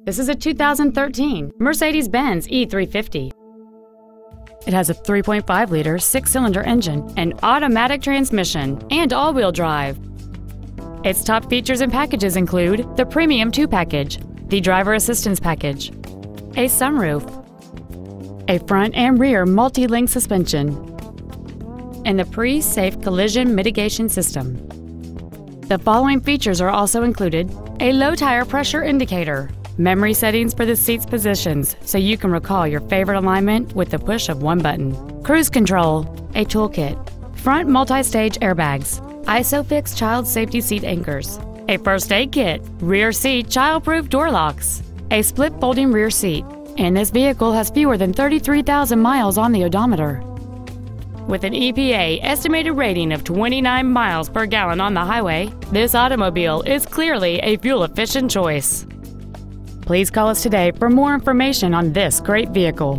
This is a 2013 Mercedes-Benz E350. It has a 3.5-liter six-cylinder engine, an automatic transmission, and all-wheel drive. Its top features and packages include the Premium 2 package, the Driver Assistance package, a sunroof, a front and rear multi-link suspension, and the Pre-Safe Collision Mitigation System. The following features are also included: a low tire pressure indicator, memory settings for the seat's positions so you can recall your favorite alignment with the push of one button, cruise control, a toolkit, front multi-stage airbags, ISOFIX child safety seat anchors, a first aid kit, rear seat child-proof door locks, a split folding rear seat, and this vehicle has fewer than 33,000 miles on the odometer. With an EPA estimated rating of 29 miles per gallon on the highway, this automobile is clearly a fuel-efficient choice. Please call us today for more information on this great vehicle.